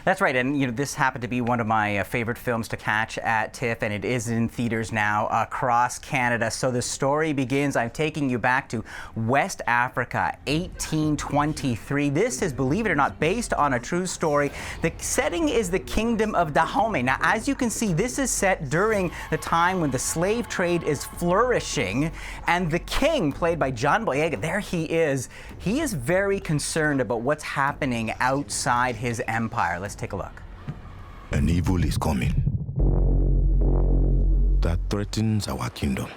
That's right, and this happened to be one of my favorite films to catch at TIFF, and it is in theaters now across Canada. So the story begins, I'm taking you back to West Africa, 1823. This is, believe it or not, based on a true story. The setting is the kingdom of Dahomey. Now, as you can see, this is set during the time when the slave trade is flourishing, and the king, played by John Boyega, there he is very concerned about what's happening outside his empire. Let's take a look. An evil is coming that threatens our kingdom,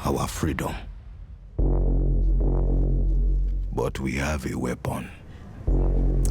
our freedom. But we have a weapon.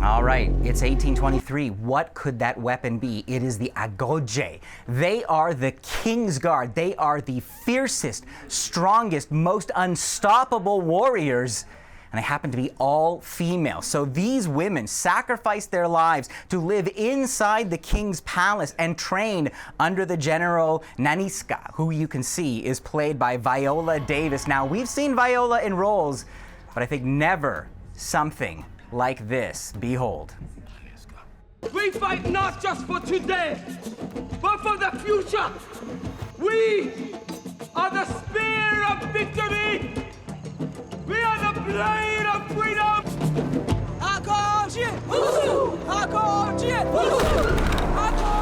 All right, it's 1823. What could that weapon be? It is the Agojie. They are the King's Guard. They are the fiercest, strongest, most unstoppable warriors. And they happen to be all female. So these women sacrificed their lives to live inside the king's palace and train under the general Nanisca, who you can see is played by Viola Davis. Now, we've seen Viola in roles, but I think never something like this. Behold. We fight not just for today, but for the future. We are the spear of victory. We are the blade of freedom! Agojie! Agojie! Agojie!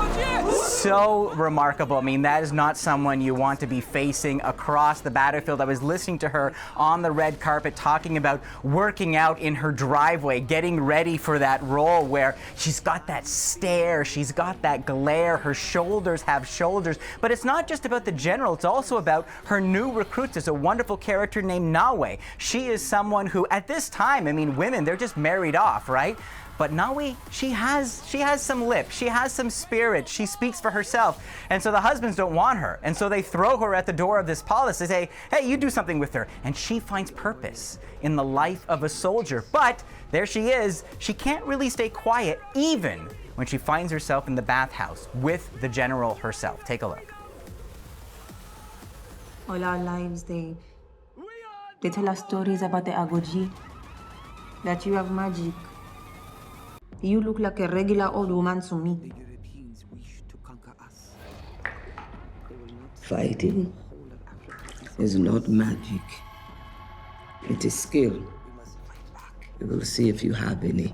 So remarkable. I mean, that is not someone you want to be facing across the battlefield. I was listening to her on the red carpet talking about working out in her driveway, getting ready for that role where she's got that stare, she's got that glare, her shoulders have shoulders. But it's not just about the general, it's also about her new recruits. There's a wonderful character named Nawe. She is someone who, at this time, I mean, women, they're just married off, right? But Nawe, she has some lip, she has some spirit, she speaks for herself. And so the husbands don't want her. And so they throw her at the door of this palace. They say, hey, you do something with her. And she finds purpose in the life of a soldier. But there she is. She can't really stay quiet, even when she finds herself in the bathhouse with the general herself. Take a look. All our lives, they tell us stories about the Agojie, that you have magic. You look like a regular old woman to me. Fighting is not magic. It is skill. We will see if you have any.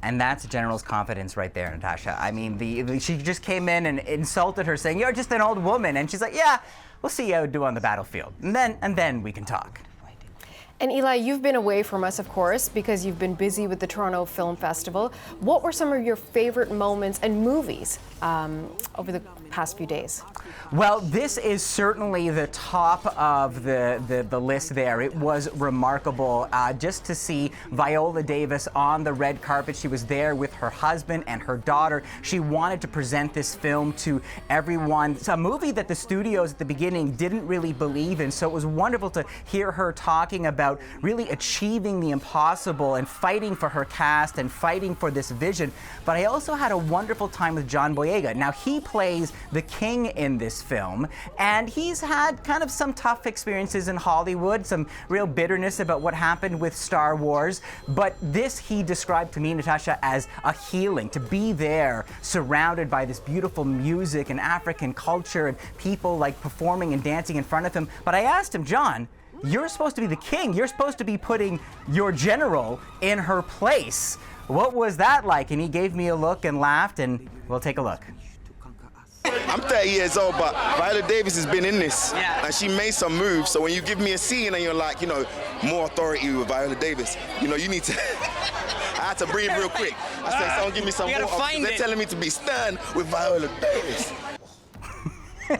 And that's General's confidence right there, Natasha. I mean, she just came in and insulted her, saying, you're just an old woman. And she's like, yeah, we'll see how you do on the battlefield. And then we can talk. And Eli, you've been away from us, of course, because you've been busy with the Toronto Film Festival. What were some of your favorite moments and movies over the past few days? Well, this is certainly the top of the list there. It was remarkable just to see Viola Davis on the red carpet. She was there with her husband and her daughter. She wanted to present this film to everyone. It's a movie that the studios at the beginning didn't really believe in, so it was wonderful to hear her talking about really achieving the impossible and fighting for her cast and fighting for this vision. But I also had a wonderful time with John Boyega. Now, he plays the king in this film, and he's had kind of some tough experiences in Hollywood, some real bitterness about what happened with Star Wars. But this he described to me, Natasha, as a healing, to be there surrounded by this beautiful music and African culture and people like performing and dancing in front of him. But I asked him, John, you're supposed to be the king. You're supposed to be putting your general in her place. What was that like? And he gave me a look and laughed, and we'll take a look. I'm 30 years old, but Viola Davis has been in this, and she made some moves. So when you give me a scene and you're like, more authority with Viola Davis, you need to. I had to breathe real quick. I said, someone give me some water. They're telling me to be stern with Viola Davis.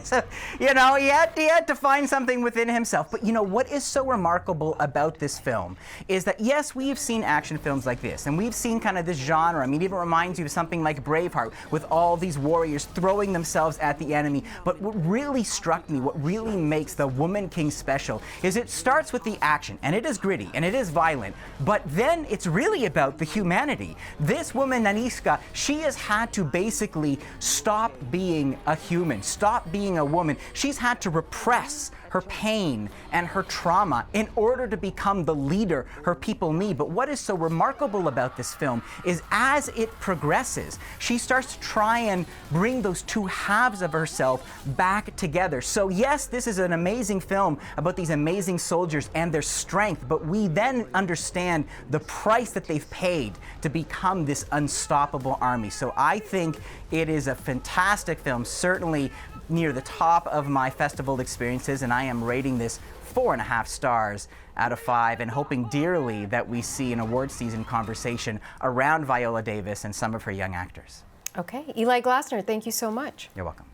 So, he had to find something within himself. But what is so remarkable about this film is that, yes, we've seen action films like this, and we've seen kind of this genre. I mean, it even reminds you of something like Braveheart, with all these warriors throwing themselves at the enemy. But what really struck me, what really makes The Woman King special, is it starts with the action, and it is gritty, and it is violent, but then it's really about the humanity. This woman, Nanisca, she has had to basically stop being a human, stop being being a woman, she's had to repress her pain and her trauma in order to become the leader her people need. But what is so remarkable about this film is as it progresses, she starts to try and bring those two halves of herself back together. So yes, this is an amazing film about these amazing soldiers and their strength, but we then understand the price that they've paid to become this unstoppable army. So I think it is a fantastic film, certainly near the top of my festival experiences, and I am rating this 4.5 stars out of 5 and hoping dearly that we see an award season conversation around Viola Davis and some of her young actors. Okay, Eli Glasner, thank you so much. You're welcome.